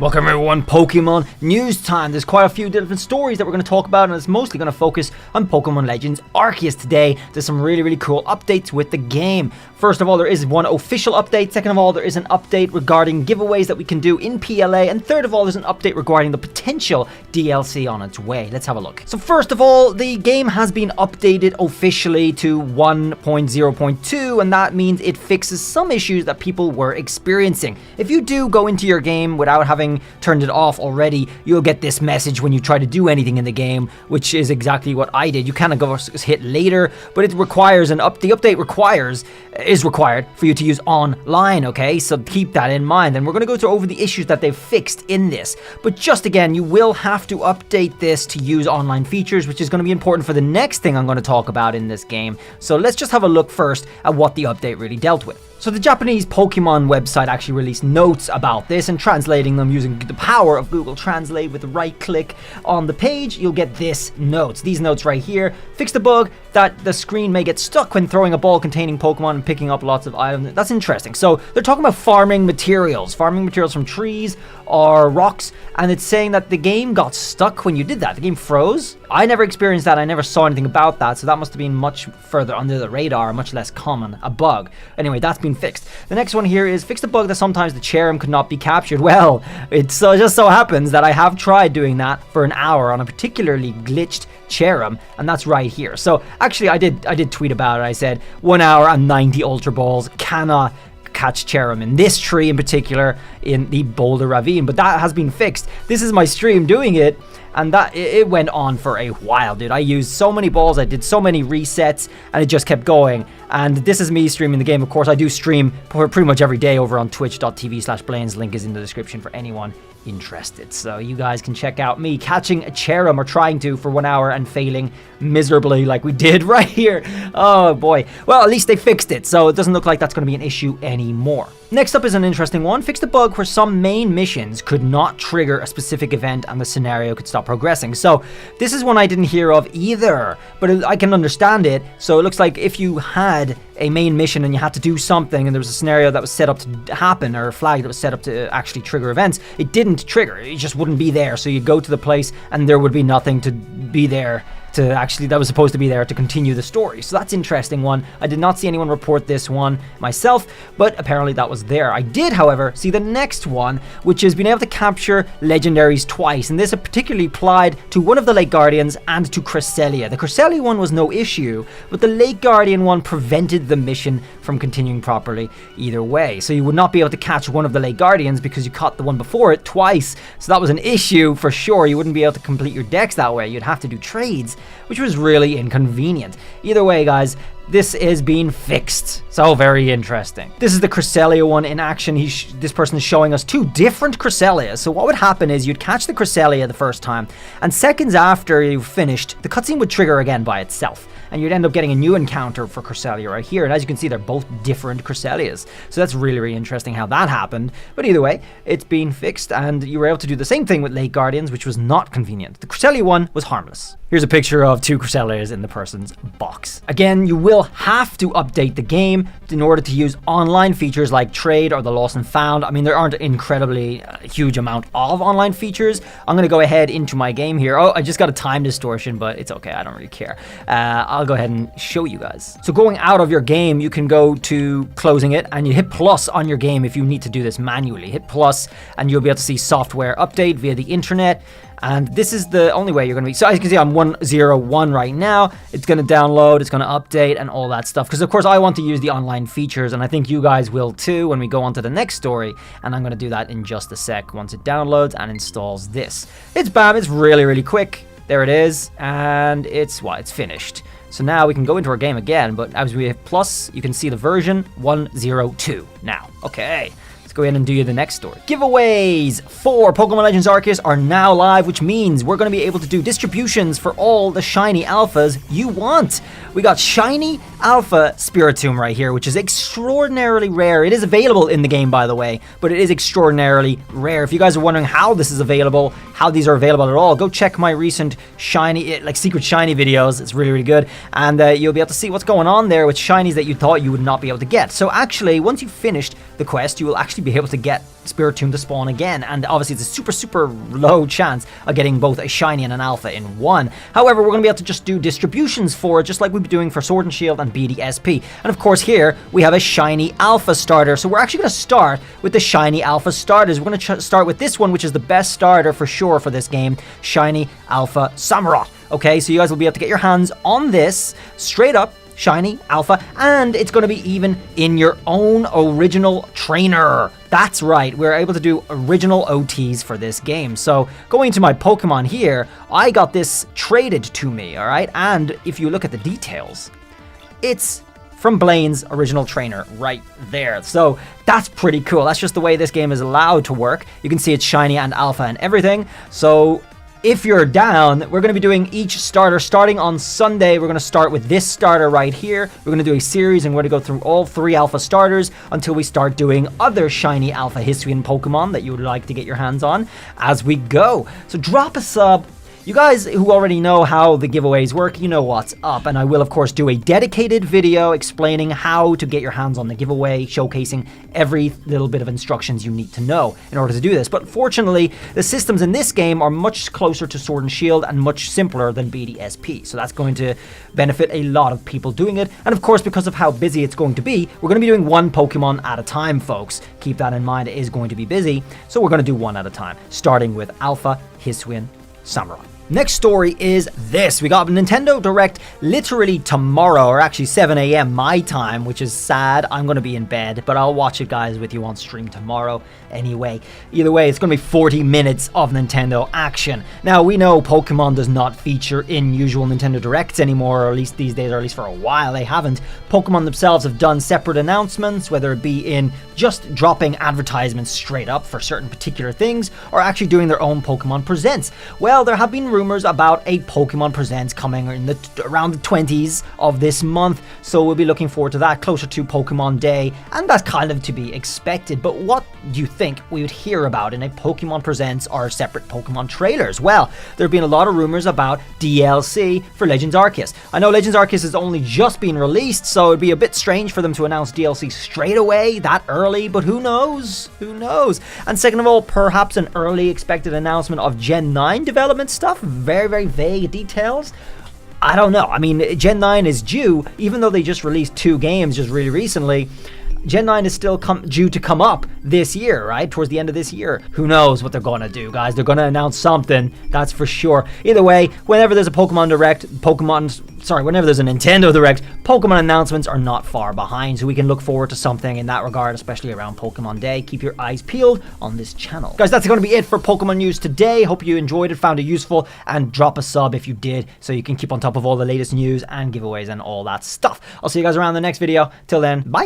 Welcome everyone, Pokemon news time. There's quite a few different stories that we're going to talk about, and it's mostly going to focus on Pokemon Legends Arceus today. There's some really cool updates with the game. First of all, there is one official update. Second of all, there is an update regarding giveaways that we can do in PLA. And third of all, there's an update regarding the potential DLC on its way. Let's have a look. So first of all, the game has been updated officially to 1.0.2, and that means it fixes some issues that people were experiencing. If you do go into your game without having turned it off already, you'll get this message when you try to do anything in the game, which is exactly what I did. You kind of go hit later, but it requires the update is required for you to use online, okay? So keep that in mind. And we're going to go through over the issues that they've fixed in this. But just again, you will have to update this to use online features, which is going to be important for the next thing I'm going to talk about in this game. So let's just have a look first at what the update really dealt with. So the Japanese Pokemon website actually released notes about this, and translating them using the power of Google Translate with a right click on the page, you'll get these notes right here. Fix the bug that the screen may get stuck when throwing a ball containing Pokemon and picking up lots of items. That's interesting. So they're talking about farming materials from trees or rocks, and it's saying that the game got stuck when you did that. The game froze. I never experienced that. I never saw anything about that, so that must have been much further under the radar, much less common, a bug. Anyway, that's been fixed. The next one here is fix the bug that sometimes the Cherrim could not be captured. Well, it just so happens that I have tried doing that for an hour on a particularly glitched Cherrim, and that's right here. So actually I did tweet about it. I said 1 hour and 90 Ultra Balls cannot catch Cherrim in this tree in particular in the Boulder Ravine, but that has been fixed. This is my stream doing it, and that it went on for a while, dude. I used so many balls, I did so many resets, and it just kept going. And this is me streaming the game. Of course, I do stream pretty much every day over on twitch.tv/Blaines. Link is in the description for anyone interested. So you guys can check out me catching a Cherrim, or trying to, for 1 hour and failing miserably like we did right here. Oh boy. Well, at least they fixed it, so it doesn't look like that's going to be an issue anymore. Next up is an interesting one. Fix the bug where some main missions could not trigger a specific event and the scenario could stop progressing. So this is one I didn't hear of either, but I can understand it. So it looks like if you had a main mission and you had to do something and there was a scenario that was set up to happen, or a flag that was set up to actually trigger events, it didn't trigger. It just wouldn't be there. So you go to the place and there would be nothing to be there that was supposed to be there to continue the story. So that's an interesting one. I did not see anyone report this one myself, but apparently that was there. I did, however, see the next one, which is being able to capture legendaries twice, and this particularly applied to one of the Lake Guardians and to Cresselia. The Cresselia one was no issue, but the Lake Guardian one prevented the mission from continuing properly either way. So you would not be able to catch one of the Lake Guardians because you caught the one before it twice. So that was an issue for sure. You wouldn't be able to complete your decks that way. You'd have to do trades, which was really inconvenient. Either way, guys, this is being fixed. So very interesting. This is the Cresselia one in action. This person is showing us two different Cresselias. So what would happen is you'd catch the Cresselia the first time, and seconds after you finished, the cutscene would trigger again by itself, and you'd end up getting a new encounter for Cresselia right here. And as you can see, they're both different Cresselias. So that's really interesting how that happened. But either way, it's been fixed, and you were able to do the same thing with Lake Guardians, which was not convenient. The Cresselia one was harmless. Here's a picture of two Cresselias in the person's box. Again, you will have to update the game in order to use online features like trade or the lost and found. I mean, there aren't incredibly huge amount of online features. I'm going to go ahead into my game here. Oh, I just got a time distortion, but it's okay. I don't really care. I'll go ahead and show you guys. So going out of your game, you can go to closing it, and you hit plus on your game if you need to do this manually. Hit plus, and you'll be able to see software update via the internet. And this is the only way you're going to be. So as you can see, I'm 101 right now. It's going to download, it's going to update, and all that stuff. Because of course I want to use the online features, and I think you guys will too when we go on to the next story. And I'm going to do that in just a sec once it downloads and installs this. It's bam, it's really quick. There it is, and it's finished. So now we can go into our game again, but as we hit plus, you can see the version 102 now. Okay. Let's go ahead and do the next story. Giveaways for Pokemon Legends Arceus are now live, which means we're going to be able to do distributions for all the shiny alphas you want. We got shiny alpha Spiritomb right here, which is extraordinarily rare. It is available in the game, by the way, but it is extraordinarily rare. If you guys are wondering how this is available, how these are available at all, go check my recent shiny, like secret shiny videos. It's really good, and you'll be able to see what's going on there with shinies that you thought you would not be able to get. So actually, once you've finished the quest, you will actually be able to get Spiritomb to spawn again, and obviously it's a super low chance of getting both a shiny and an alpha in one. However, we're going to be able to just do distributions for it, just like we've been doing for Sword and Shield and BDSP. And of course here we have a shiny alpha starter, so we're actually going to start with the shiny alpha starters. We're going to start with this one, which is the best starter for sure for this game, shiny alpha Samurott. Okay, so you guys will be able to get your hands on this straight up shiny alpha, and it's going to be even in your own original trainer. That's right, we're able to do original OTs for this game. So going to my Pokemon here, I got this traded to me, all right? And if you look at the details, it's from Blaines' original trainer right there. So that's pretty cool. That's just the way this game is allowed to work. You can see it's shiny and alpha and everything. So if you're down, we're going to be doing each starter starting on Sunday. We're going to start with this starter right here. We're going to do a series, and we're going to go through all 3 alpha starters until we start doing other shiny alpha Hisuian Pokemon that you would like to get your hands on as we go. So drop a sub. You guys who already know how the giveaways work, you know what's up, and I will of course do a dedicated video explaining how to get your hands on the giveaway, showcasing every little bit of instructions you need to know in order to do this. But fortunately, the systems in this game are much closer to Sword and Shield and much simpler than BDSP, so that's going to benefit a lot of people doing it. And of course, because of how busy it's going to be, we're going to be doing 1 Pokemon at a time, folks. Keep that in mind, it is going to be busy, so we're going to do 1 at a time, starting with Alpha Hisuian Samurott. Next story is this. We got a Nintendo Direct literally tomorrow, or actually 7 a.m. my time, which is sad. I'm going to be in bed, but I'll watch it, guys, with you on stream tomorrow anyway. Either way, it's going to be 40 minutes of Nintendo action. Now, we know Pokemon does not feature in usual Nintendo Directs anymore, or at least these days, or at least for a while they haven't. Pokemon themselves have done separate announcements, whether it be in just dropping advertisements straight up for certain particular things, or actually doing their own Pokemon Presents. Well, there have been rumors about a Pokemon Presents coming in around the 20s of this month, so we'll be looking forward to that closer to Pokemon Day, and that's kind of to be expected. But what do you think we would hear about in a Pokemon Presents or separate Pokemon trailers? Well, there have been a lot of rumors about DLC for Legends Arceus. I know Legends Arceus has only just been released, so it'd be a bit strange for them to announce DLC straight away that early, but who knows? Who knows? And second of all, perhaps an early expected announcement of Gen 9 development stuff. Very vague details. I don't know. I mean, Gen 9 is due, even though they just released 2 games just really recently. Gen 9 is still due to come up this year, right? Towards the end of this year. Who knows what they're going to do, guys? They're going to announce something, that's for sure. Either way, whenever there's a Pokemon Direct, whenever there's a Nintendo Direct, Pokemon announcements are not far behind, so we can look forward to something in that regard, especially around Pokemon Day. Keep your eyes peeled on this channel. Guys, that's going to be it for Pokemon news today. Hope you enjoyed it, found it useful, and drop a sub if you did, so you can keep on top of all the latest news and giveaways and all that stuff. I'll see you guys around the next video. Till then, bye!